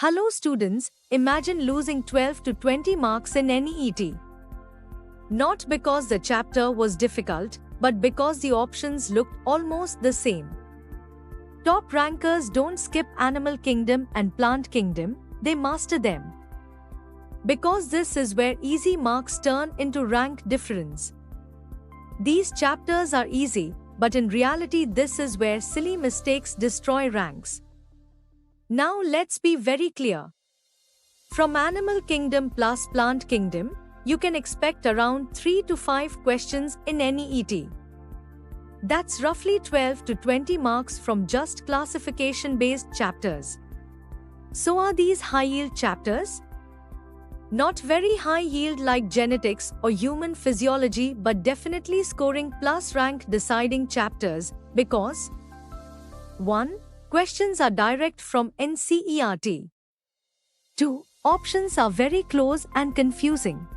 Hello students, imagine losing 12 to 20 marks in NEET. Not because the chapter was difficult, but because the options looked almost the same. Top rankers don't skip Animal Kingdom and Plant Kingdom, they master them. Because this is where easy marks turn into rank difference. These chapters are easy, but in reality this is where silly mistakes destroy ranks. Now let's be very clear. From Animal Kingdom plus Plant Kingdom, you can expect around 3 to 5 questions in NEET. That's roughly 12 to 20 marks from just classification-based chapters. So are these high-yield chapters? Not very high-yield like genetics or human physiology, but definitely scoring plus rank deciding chapters because 1. Questions are direct from NCERT. 2. Options are very close and confusing.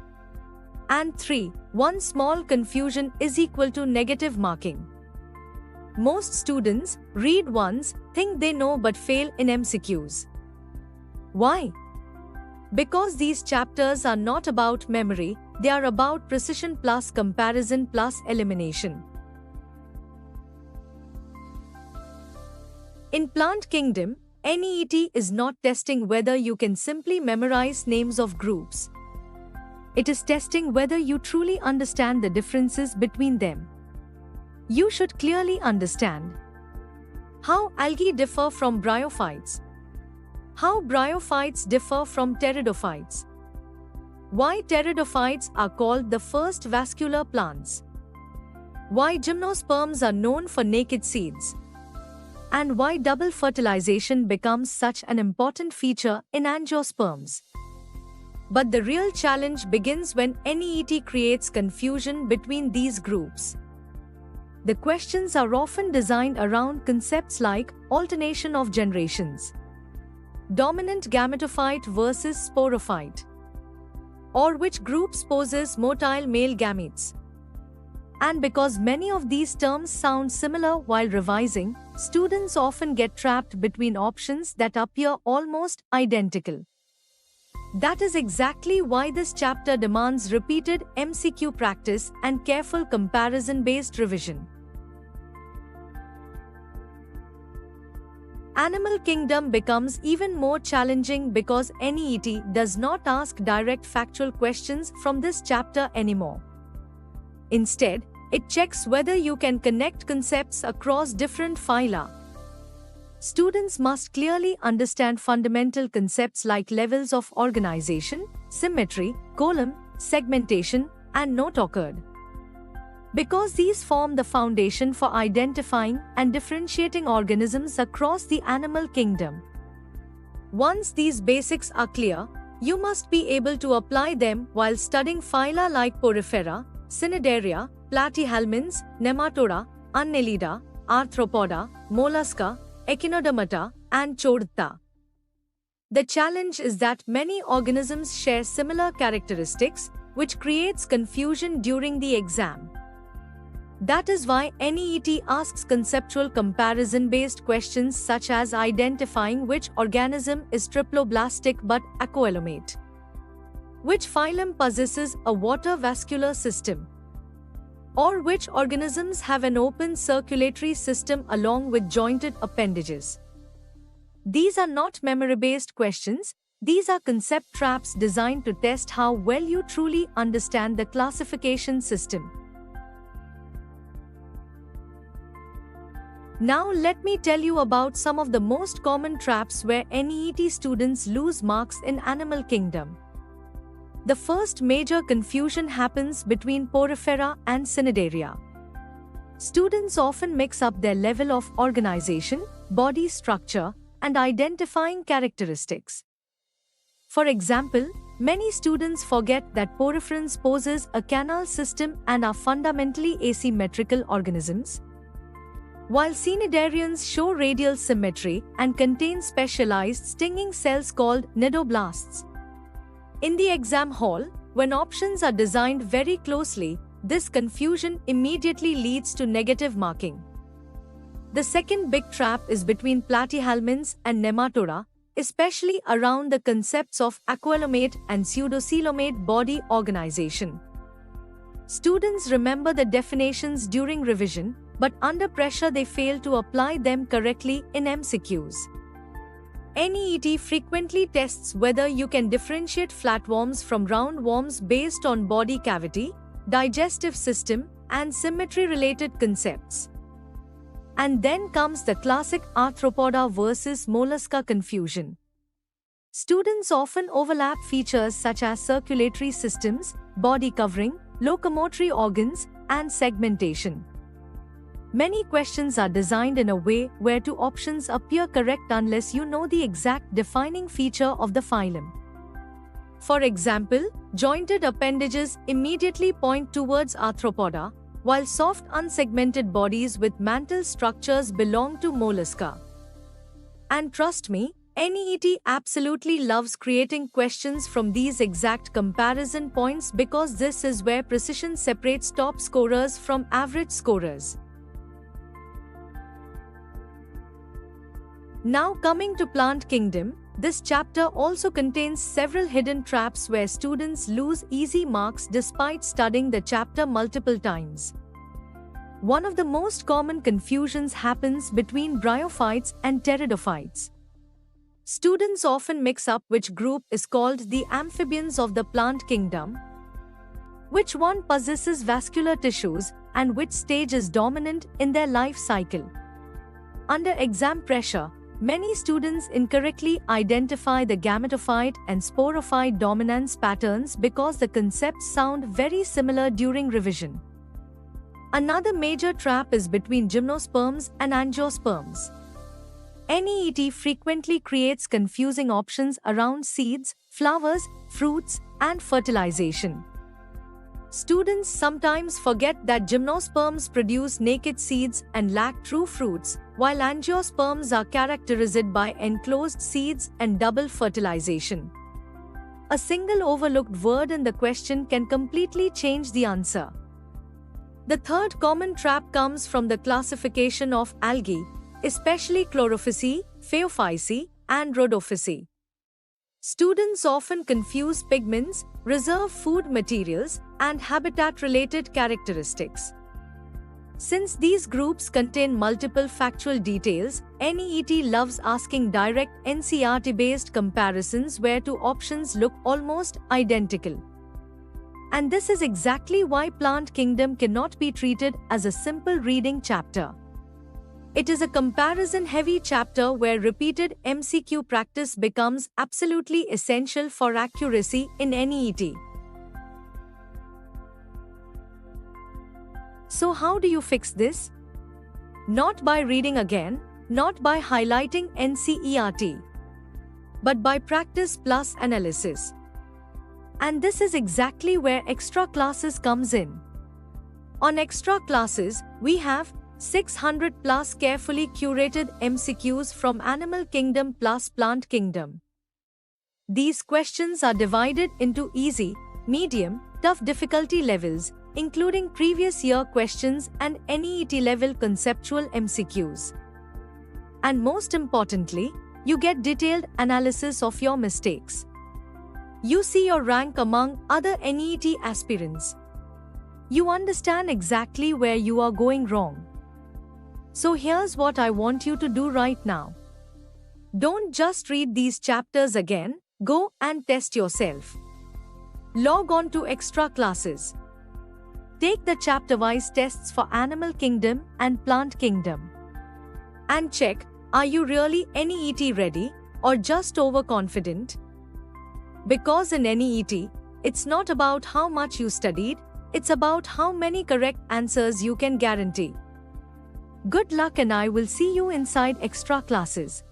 And 3. One small confusion is equal to negative marking. Most students read once, think they know but fail in MCQs. Why? Because these chapters are not about memory, they are about precision plus comparison plus elimination. In Plant Kingdom, NEET is not testing whether you can simply memorize names of groups. It is testing whether you truly understand the differences between them. You should clearly understand how algae differ from bryophytes, how bryophytes differ from pteridophytes, why pteridophytes are called the first vascular plants, why gymnosperms are known for naked seeds, and why double fertilization becomes such an important feature in angiosperms. But the real challenge begins when NEET creates confusion between these groups. The questions are often designed around concepts like alternation of generations, dominant gametophyte versus sporophyte, or which group possesses motile male gametes. And because many of these terms sound similar while revising, students often get trapped between options that appear almost identical. That is exactly why this chapter demands repeated MCQ practice and careful comparison-based revision. Animal Kingdom becomes even more challenging because NEET does not ask direct factual questions from this chapter anymore. Instead, it checks whether you can connect concepts across different phyla. Students must clearly understand fundamental concepts like levels of organization, symmetry, column, segmentation, and note occurred. Because these form the foundation for identifying and differentiating organisms across the animal kingdom. Once these basics are clear, you must be able to apply them while studying phyla like Porifera, Cnidaria, Platyhelminths, Nematoda, Annelida, Arthropoda, Mollusca, Echinodermata, and Chordata. The challenge is that many organisms share similar characteristics, which creates confusion during the exam. That is why NEET asks conceptual comparison-based questions such as identifying which organism is triploblastic but acoelomate, which phylum possesses a water vascular system, or which organisms have an open circulatory system along with jointed appendages. These are not memory-based questions, these are concept traps designed to test how well you truly understand the classification system. Now let me tell you about some of the most common traps where NEET students lose marks in Animal Kingdom. The first major confusion happens between Porifera and Cnidaria. Students often mix up their level of organization, body structure, and identifying characteristics. For example, many students forget that Poriferans possess a canal system and are fundamentally asymmetrical organisms, while Cnidarians show radial symmetry and contain specialized stinging cells called cnidoblasts. In the exam hall, when options are designed very closely, this confusion immediately leads to negative marking. The second big trap is between Platyhelminths and Nematoda, especially around the concepts of aquilomate and pseudocoelomate body organization. Students remember the definitions during revision, but under pressure they fail to apply them correctly in MCQs. NEET frequently tests whether you can differentiate flatworms from roundworms based on body cavity, digestive system, and symmetry-related concepts. And then comes the classic arthropoda versus mollusca confusion. Students often overlap features such as circulatory systems, body covering, locomotory organs, and segmentation. Many questions are designed in a way where two options appear correct unless you know the exact defining feature of the phylum. For example, jointed appendages immediately point towards arthropoda, while soft unsegmented bodies with mantle structures belong to mollusca. And trust me, NEET absolutely loves creating questions from these exact comparison points because this is where precision separates top scorers from average scorers. Now coming to plant kingdom, this chapter also contains several hidden traps where students lose easy marks despite studying the chapter multiple times. One of the most common confusions happens between bryophytes and pteridophytes. Students often mix up which group is called the amphibians of the plant kingdom, which one possesses vascular tissues, and which stage is dominant in their life cycle. Under exam pressure, many students incorrectly identify the gametophyte and sporophyte dominance patterns because the concepts sound very similar during revision. Another major trap is between gymnosperms and angiosperms. NEET frequently creates confusing options around seeds, flowers, fruits, and fertilization. Students sometimes forget that gymnosperms produce naked seeds and lack true fruits, while angiosperms are characterized by enclosed seeds and double fertilization. A single overlooked word in the question can completely change the answer. The third common trap comes from the classification of algae, especially Chlorophyceae, Phaeophyceae, and Rhodophyceae. Students often confuse pigments, reserve food materials, and habitat-related characteristics. Since these groups contain multiple factual details, NEET loves asking direct NCERT-based comparisons where two options look almost identical. And this is exactly why Plant Kingdom cannot be treated as a simple reading chapter. It is a comparison-heavy chapter where repeated MCQ practice becomes absolutely essential for accuracy in NEET. So how do you fix this? Not by reading again, not by highlighting NCERT, but by practice plus analysis. And this is exactly where extra classes comes in. On extra classes, we have 600 plus carefully curated MCQs from Animal Kingdom plus Plant Kingdom. These questions are divided into easy, medium, tough difficulty levels, including previous year questions and NEET level conceptual MCQs. And most importantly, you get detailed analysis of your mistakes. You see your rank among other NEET aspirants. You understand exactly where you are going wrong. So here's what I want you to do right now. Don't just read these chapters again, go and test yourself. Log on to extra classes. Take the chapter-wise tests for Animal Kingdom and Plant Kingdom. And check, are you really NEET ready or just overconfident? Because in NEET, it's not about how much you studied, it's about how many correct answers you can guarantee. Good luck and I will see you inside extra classes.